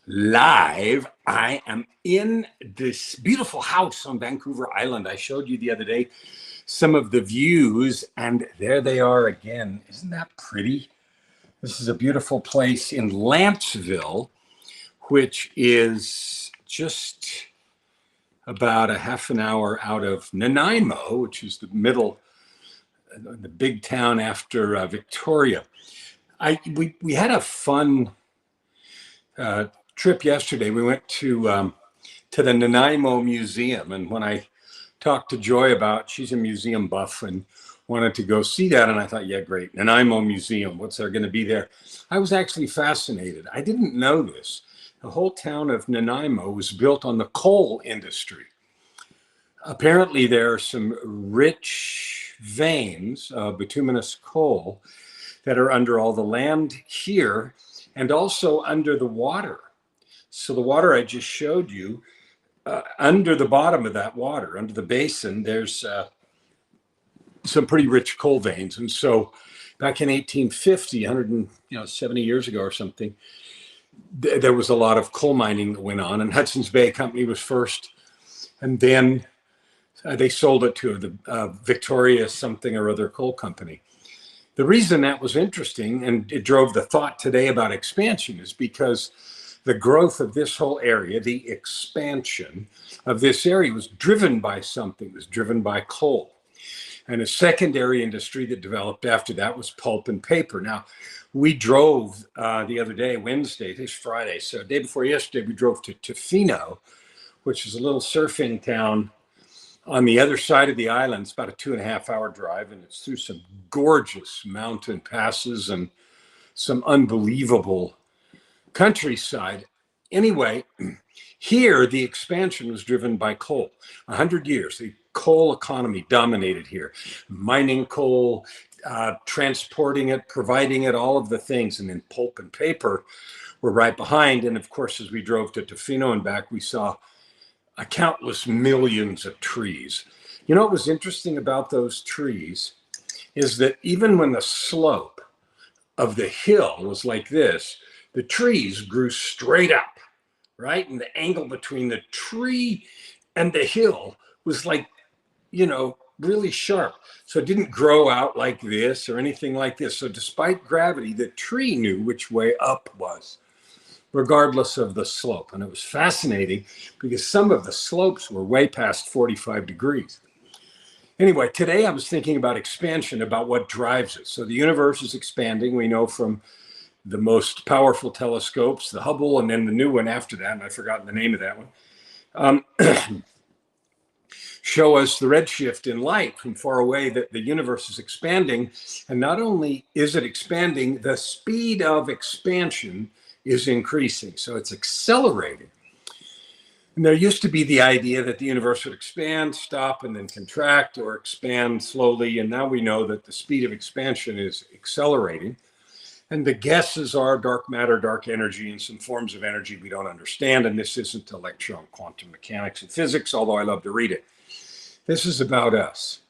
Live. I am in this beautiful house on Vancouver Island. I showed you the other day some of the views, and there they are again. Isn't that pretty? This is a beautiful place in Lantzville, which is just about a half an hour out of Nanaimo, which is the big town after Victoria. We had a fun trip yesterday. We went to the Nanaimo Museum, and when I talked to Joy about, she's a museum buff and wanted to go see that, and I thought, yeah, great, Nanaimo Museum, what's there going to be there? I was actually fascinated. I didn't know this. The whole town of Nanaimo was built on the coal industry. Apparently, there are some rich veins of bituminous coal that are under all the land here and also under the water. So the water I just showed you, under the bottom of that water, under the basin, there's some pretty rich coal veins. And so back in 1850, 170 years ago or something, there was a lot of coal mining that went on, and Hudson's Bay Company was first. And then they sold it to the Victoria something or other coal company. The reason that was interesting, and it drove the thought today about expansion, is because the growth of this whole area, the expansion of this area, was driven by something. It was driven by coal. And a secondary industry that developed after that was pulp and paper. Now, we drove the other day, Wednesday, today's Friday, so the day before yesterday, we drove to Tofino, which is a little surfing town on the other side of the island. It's about a 2.5-hour drive, and it's through some gorgeous mountain passes and some unbelievable countryside. Anyway, here the expansion was driven by coal. 100 years, the coal economy dominated here. Mining coal, transporting it, providing it, all of the things. And then pulp and paper were right behind. And of course, as we drove to Tofino and back, we saw countless millions of trees. You know what was interesting about those trees is that even when the slope of the hill was like this, the trees grew straight up, right? And the angle between the tree and the hill was like, really sharp. So it didn't grow out like this or anything like this. So despite gravity, the tree knew which way up was, regardless of the slope. And it was fascinating because some of the slopes were way past 45 degrees. Anyway, today I was thinking about expansion, about what drives it. So the universe is expanding. We know from the most powerful telescopes, the Hubble, and then the new one after that, and I've forgotten the name of that one, show us the redshift in light from far away, that the universe is expanding. And not only is it expanding, the speed of expansion is increasing. So it's accelerating. And there used to be the idea that the universe would expand, stop, and then contract, or expand slowly. And now we know that the speed of expansion is accelerating. And the guesses are dark matter, dark energy, and some forms of energy we don't understand. And this isn't a lecture on quantum mechanics and physics, although I love to read it. This is about us.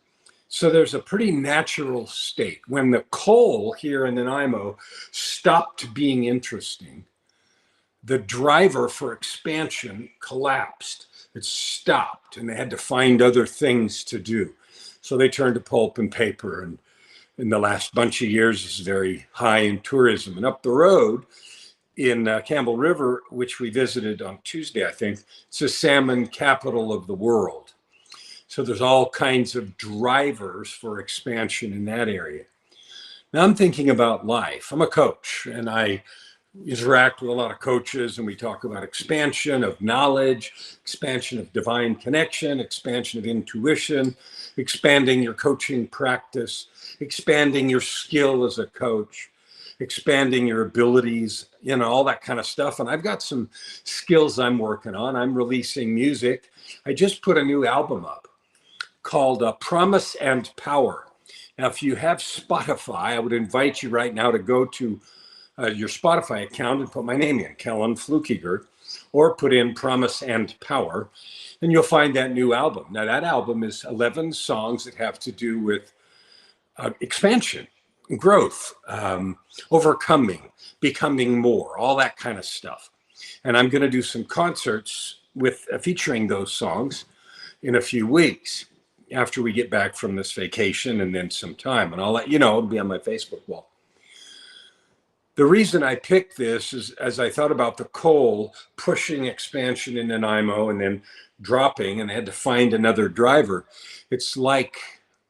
So there's a pretty natural state. When the coal here in Nanaimo stopped being interesting, the driver for expansion collapsed. It stopped, and they had to find other things to do. So they turned to pulp and paper, and in the last bunch of years, is very high in tourism. And up the road in Campbell River, which we visited on Tuesday, I think, it's the salmon capital of the world. So there's all kinds of drivers for expansion in that area. Now I'm thinking about life. I'm a coach, and I interact with a lot of coaches, and we talk about expansion of knowledge, expansion of divine connection, expansion of intuition, expanding your coaching practice, expanding your skill as a coach, expanding your abilities, all that kind of stuff. And I've got some skills I'm working on. I'm releasing music. I just put a new album up called Promise and Power. Now, if you have Spotify, I would invite you right now to go to your Spotify account and put my name in, Kellan Flukiger, or put in Promise and Power, and you'll find that new album. Now, that album is 11 songs that have to do with expansion, growth, overcoming, becoming more, all that kind of stuff. And I'm going to do some concerts with featuring those songs in a few weeks after we get back from this vacation and then some time. And I'll let you know, it'll be on my Facebook wall. The reason I picked this is as I thought about the coal pushing expansion in Nanaimo and then dropping, and I had to find another driver. It's like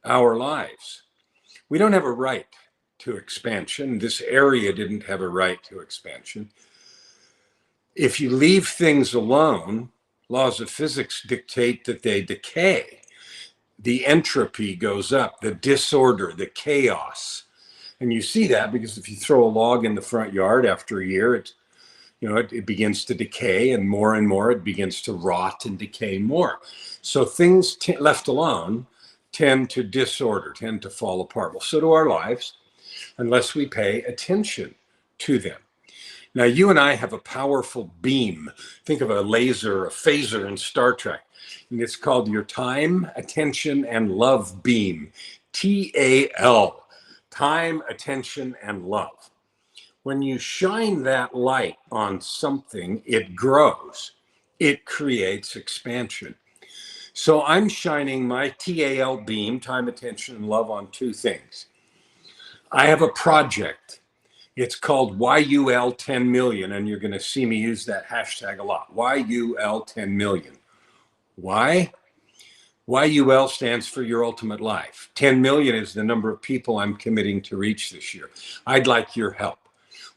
our lives. We don't have a right to expansion. This area didn't have a right to expansion. If you leave things alone, laws of physics dictate that they decay. The entropy goes up, the disorder, the chaos. And you see that because if you throw a log in the front yard after a year, it begins to decay, and more it begins to rot and decay more. So things left alone tend to disorder, tend to fall apart. Well, so do our lives, unless we pay attention to them. Now, you and I have a powerful beam. Think of a laser, a phaser in Star Trek. And it's called your time, attention, and love beam. TAL. Time, attention, and love. When you shine that light on something, it grows. It creates expansion. So I'm shining my TAL beam, time, attention, and love, on two things. I have a project. It's called YUL 10 million, and you're going to see me use that hashtag a lot. YUL 10 million. Why? YUL stands for your ultimate life. 10 million is the number of people I'm committing to reach this year. I'd like your help.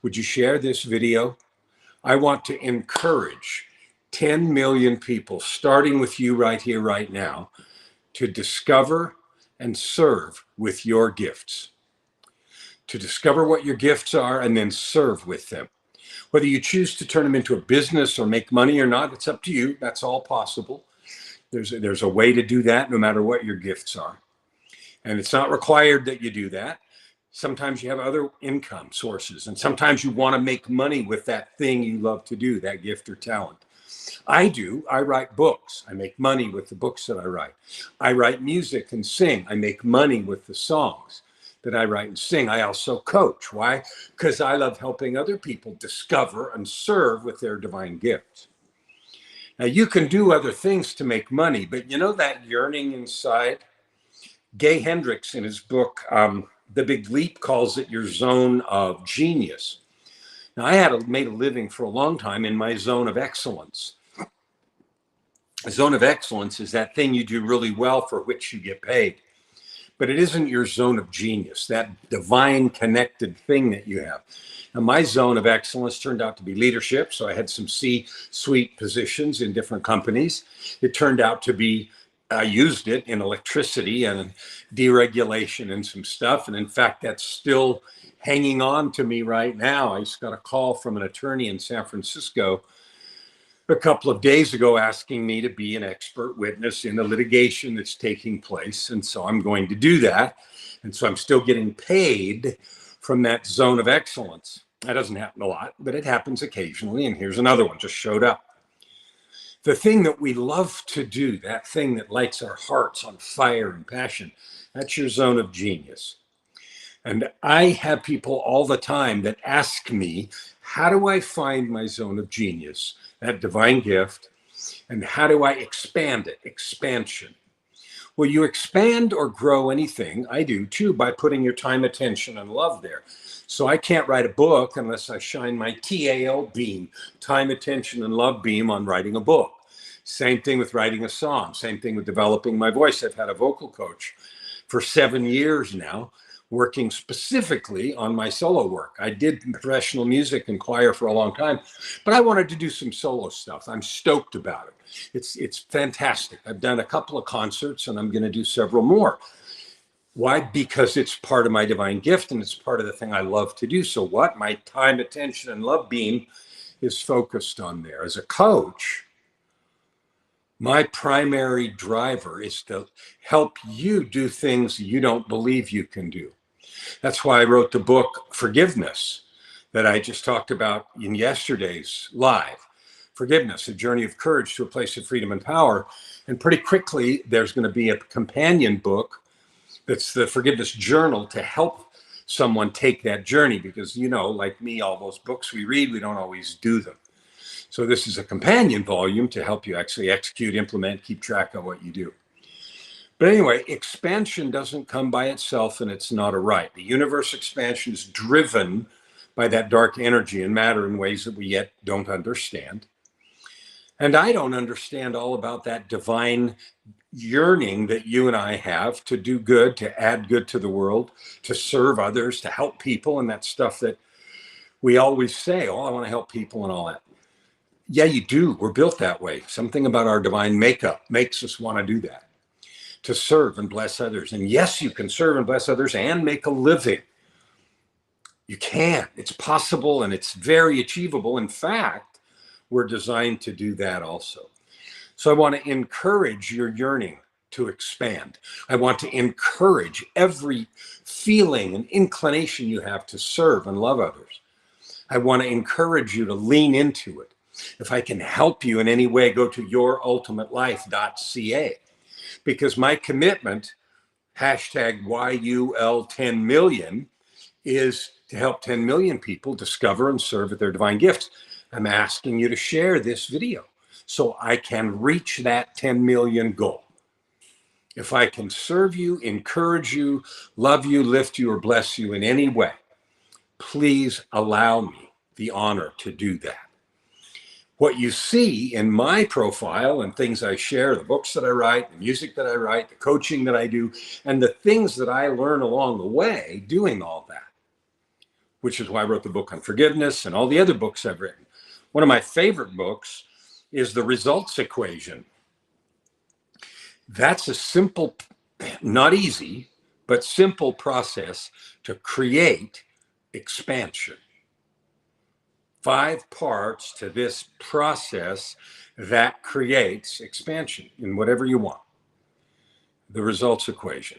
Would you share this video? I want to encourage 10 million people, starting with you right here, right now, to discover and serve with your gifts. To discover what your gifts are and then serve with them. Whether you choose to turn them into a business or make money or not, it's up to you. That's all possible. There's a way to do that no matter what your gifts are. And it's not required that you do that. Sometimes you have other income sources, and sometimes you want to make money with that thing you love to do, that gift or talent. I do. I write books. I make money with the books that I write. I write music and sing. I make money with the songs that I write and sing. I also coach. Why? Because I love helping other people discover and serve with their divine gifts. Now, you can do other things to make money, but you know that yearning inside? Gay Hendricks, in his book, The Big Leap, calls it your zone of genius. Now, I had made a living for a long time in my zone of excellence. A zone of excellence is that thing you do really well for which you get paid. But it isn't your zone of genius, that divine connected thing that you have. And my zone of excellence turned out to be leadership. So I had some C-suite positions in different companies. It turned out to be, I used it in electricity and deregulation and some stuff. And in fact, that's still hanging on to me right now. I just got a call from an attorney in San Francisco a couple of days ago asking me to be an expert witness in a litigation that's taking place. And so I'm going to do that. And so I'm still getting paid from that zone of excellence. That doesn't happen a lot, but it happens occasionally. And here's another one, just showed up. The thing that we love to do, that thing that lights our hearts on fire and passion, that's your zone of genius. And I have people all the time that ask me, how do I find my zone of genius, that divine gift, and how do I expand it? Expansion. Well, you expand or grow anything, I do too, by putting your time, attention, and love there. So I can't write a book unless I shine my TAL beam, time, attention, and love beam on writing a book. Same thing with writing a song. Same thing with developing my voice. I've had a vocal coach for 7 years now, working specifically on my solo work. I did professional music and choir for a long time, but I wanted to do some solo stuff. I'm stoked about it. It's fantastic. I've done a couple of concerts and I'm going to do several more. Why? Because it's part of my divine gift and it's part of the thing I love to do. So what? My time, attention, and love beam is focused on there. As a coach, my primary driver is to help you do things you don't believe you can do. That's why I wrote the book Forgiveness that I just talked about in yesterday's live. Forgiveness, a journey of courage to a place of freedom and power. And pretty quickly, there's going to be a companion book that's the Forgiveness Journal to help someone take that journey. Because, you know, like me, all those books we read, we don't always do them. So this is a companion volume to help you actually execute, implement, keep track of what you do. But anyway, expansion doesn't come by itself, and it's not a right. The universe expansion is driven by that dark energy and matter in ways that we yet don't understand. And I don't understand all about that divine yearning that you and I have to do good, to add good to the world, to serve others, to help people, and that stuff that we always say, oh, I want to help people and all that. Yeah, you do. We're built that way. Something about our divine makeup makes us want to do that, to serve and bless others. And yes, you can serve and bless others and make a living. You can. It's possible and it's very achievable. In fact, we're designed to do that also. So I want to encourage your yearning to expand. I want to encourage every feeling and inclination you have to serve and love others. I want to encourage you to lean into it. If I can help you in any way, go to yourultimatelife.ca, because my commitment, hashtag YUL10 million, is to help 10 million people discover and serve at their divine gifts. I'm asking you to share this video so I can reach that 10 million goal. If I can serve you, encourage you, love you, lift you, or bless you in any way, please allow me the honor to do that. What you see in my profile and things I share, the books that I write, the music that I write, the coaching that I do, and the things that I learn along the way doing all that, which is why I wrote the book on forgiveness and all the other books I've written. One of my favorite books is The Results Equation. That's a simple, not easy, but simple process to create expansion. 5 parts to this process that creates expansion in whatever you want. The results equation.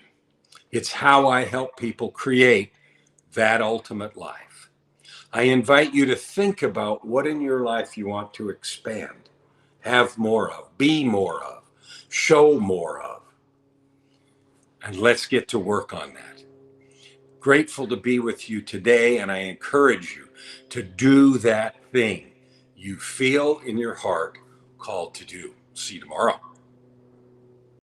It's how I help people create that ultimate life. I invite you to think about what in your life you want to expand, have more of, be more of, show more of. And let's get to work on that. Grateful to be with you today, and I encourage you to do that thing you feel in your heart called to do. See you tomorrow.